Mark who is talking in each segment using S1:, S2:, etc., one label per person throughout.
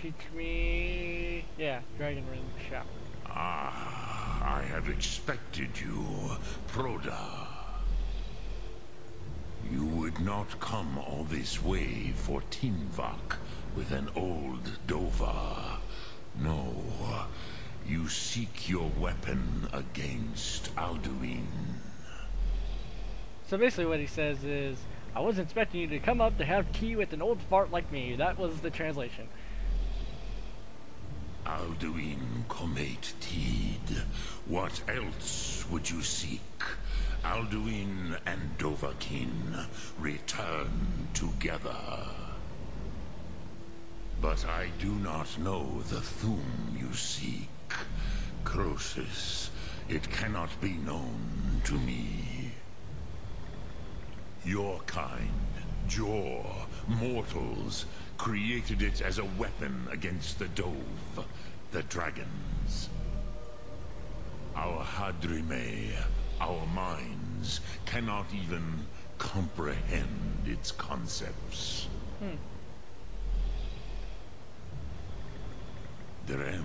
S1: teach me... Yeah, Dragon Ring Shout.
S2: Ah, I have expected you, Proda. You would not come all this way for Tinvak with an old Dova. No, you seek your weapon against Alduin.
S1: So basically what he says is, I wasn't expecting you to come up to have tea with an old fart like me. That was the translation.
S2: Alduin Comate Teed. What else would you seek? Alduin and Dovahkiin return together. But I do not know the Thum you seek. Croesus, it cannot be known to me. Your kind, Jor, mortals, created it as a weapon against the Dove, the dragons. Our Hadrime, our minds, cannot even comprehend its concepts. Drem,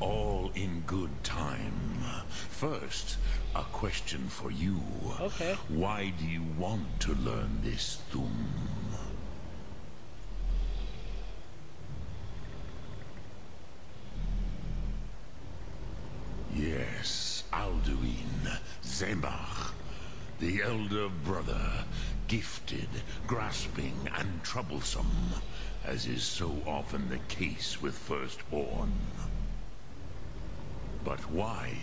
S2: all in good time. First, a question for you.
S1: Okay.
S2: Why do you want to learn this Thum? Yes, Alduin, Zemach, the elder brother, gifted, grasping, and troublesome, as is so often the case with firstborn. But why?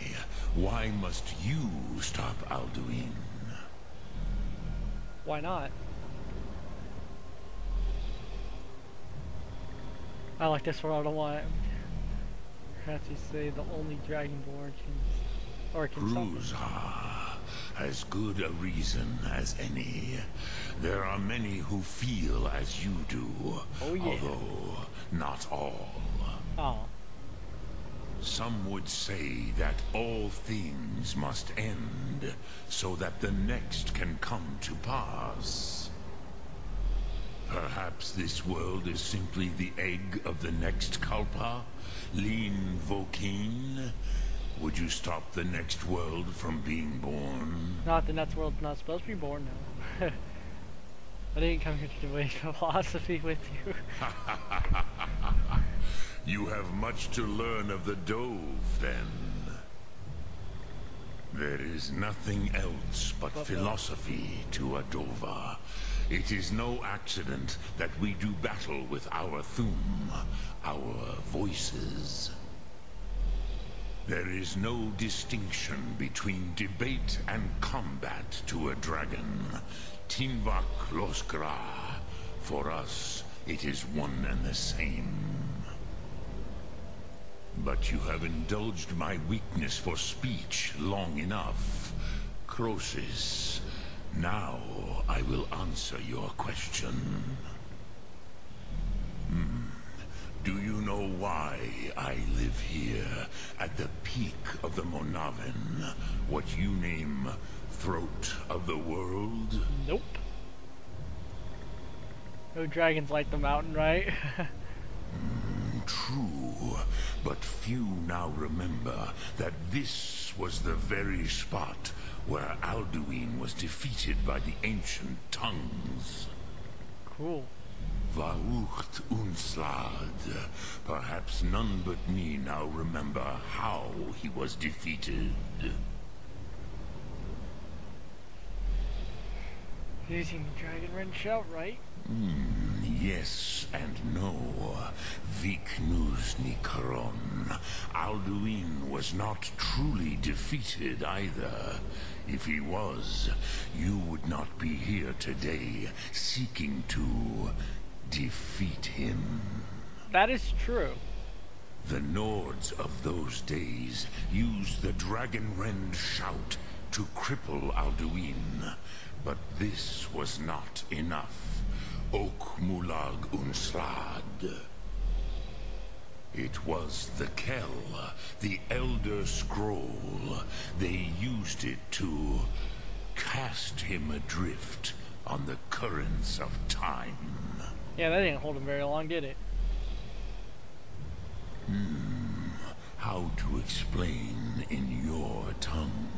S2: Why must you stop Alduin?
S1: Why not? I like this world a lot. Perhaps you say the only Dragonborn can something.
S2: Cruzha, as good a reason as any. There are many who feel as you do,
S1: Oh, yeah.
S2: although not all.
S1: Oh.
S2: Some would say that all things must end, so that the next can come to pass. Perhaps this world is simply the egg of the next Kalpa, Lin Vokin. Would you stop the next world from being born?
S1: Not the next world's not supposed to be born, no. I didn't come here to debate philosophy with you.
S2: You have much to learn of the Dove, then. There is nothing else but philosophy to a Dova. It is no accident that we do battle with our Thum, our voices. There is no distinction between debate and combat to a dragon. Tinvak Loskra. For us, it is one and the same. But you have indulged my weakness for speech long enough. Croesus, now I will answer your question. Do you know why I live here, at the peak of the Monavin, what you name Throat of the World?
S1: Nope. No dragons like the mountain, right?
S2: True, but few now remember that this was the very spot where Alduin was defeated by the ancient tongues.
S1: Cool.
S2: Vaucht Unslad. Perhaps none but me now remember how he was defeated.
S1: Using the Dragon Ring Shout, right?
S2: Yes and no. Viknus Nikaron. Alduin was not truly defeated either. If he was, you would not be here today seeking to defeat him.
S1: That is true.
S2: The Nords of those days used the Dragon Rend Shout to cripple Alduin. But this was not enough. Ok Mulag Unslad. It was the Kell, the Elder Scroll. They used it to cast him adrift on the currents of time.
S1: Yeah, that didn't hold him very long, did it?
S2: How to explain in your tongue?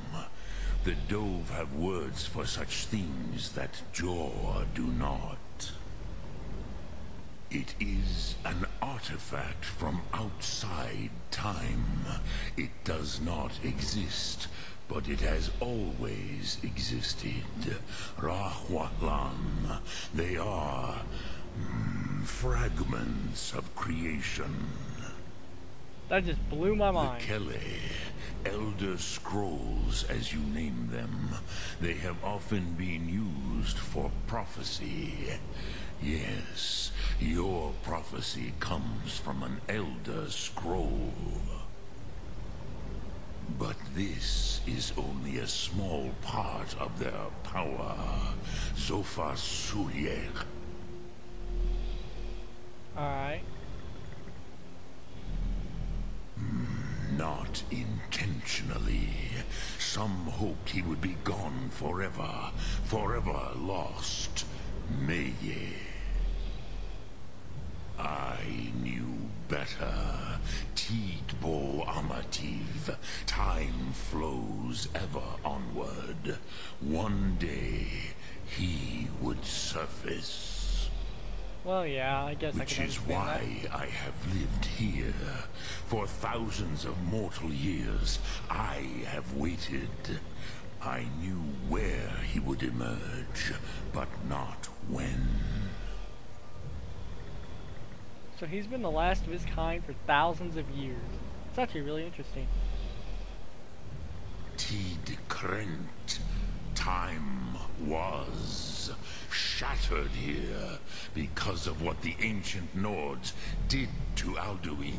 S2: The Dove have words for such things that Jor do not. It is an artifact from outside time. It does not exist, but it has always existed. Rahwatlan. They are fragments of creation.
S1: That just blew my
S2: The
S1: mind.
S2: Kele, Elder Scrolls as you name them, they have often been used for prophecy. Yes, your prophecy comes from an Elder Scroll. But this is only a small part of their power. Sofa Suyek.
S1: Alright.
S2: Not intentionally. Some hoped he would be gone forever. Forever lost. Meye. I knew better. Tidbo Amativ. Time flows ever onward. One day, he would surface.
S1: Well, yeah, I guess I
S2: Which
S1: can
S2: is
S1: understand
S2: why I have lived here. For thousands of mortal years, I have waited. I knew where he would emerge, but not when.
S1: that. So he's been the last of his kind for thousands of years. It's actually really interesting.
S2: Tid Krent. Time was shattered here because of what the ancient Nords did to Alduin.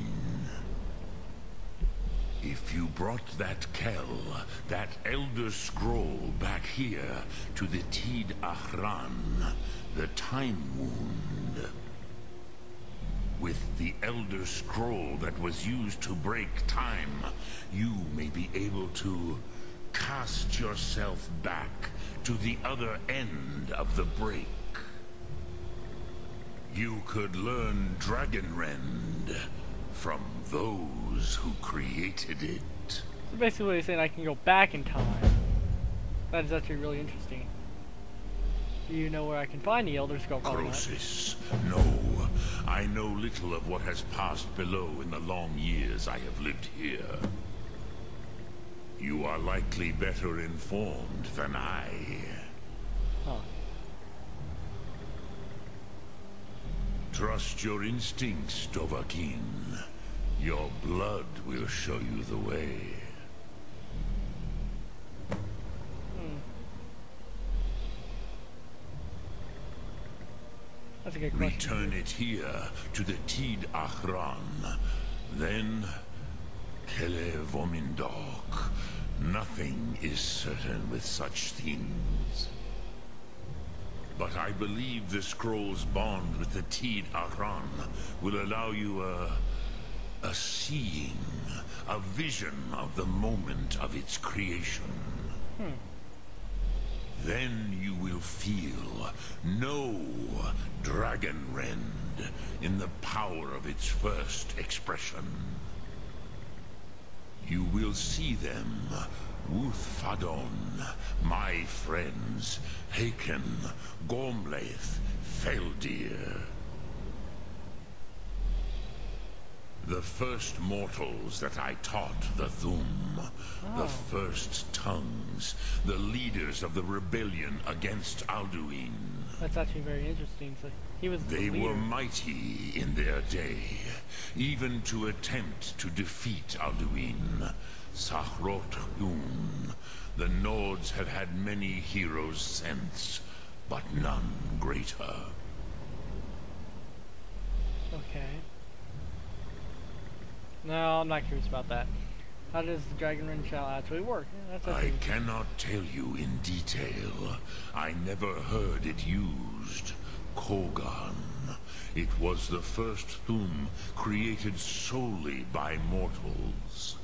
S2: If you brought that Kell, that Elder Scroll back here to the Tid Ahran, the Time Wound, with the Elder Scroll that was used to break time, you may be able to cast yourself back to the other end of the break. You could learn Dragonrend from those who created it.
S1: So basically he's saying I can go back in time. That is actually really interesting. Do you know where I can find the Elder Scroll?
S2: Croesus, no. I know little of what has passed below in the long years I have lived here. You are likely better informed than I.
S1: Huh.
S2: Trust your instincts, Dovahkiin. Your blood will show you the way.
S1: That's a good question.
S2: Return it here to the Tid Ahran. Then, Kele Vomindok. Nothing is certain with such things. But I believe the scroll's bond with the Tid Ahran will allow you a seeing, a vision of the moment of its creation. Then you will feel, know Dragonrend in the power of its first expression. You will see them, Wuthfadon, my friends, Haken, Gormlaith, Feldir. The first mortals that I taught the Thum, the first tongues, the leaders of the rebellion against Alduin.
S1: That's actually very interesting. So he was the
S2: They
S1: leader.
S2: were mighty in their day, even to attempt to defeat Alduin. Sahrot Yun. The Nords have had many heroes since, but none greater.
S1: Okay. No, I'm not curious about that. How does the Dragonrend shell actually work? Yeah, that's
S2: I
S1: actually...
S2: cannot tell you in detail. I never heard it used. Kogan. It was the first Thum created solely by mortals.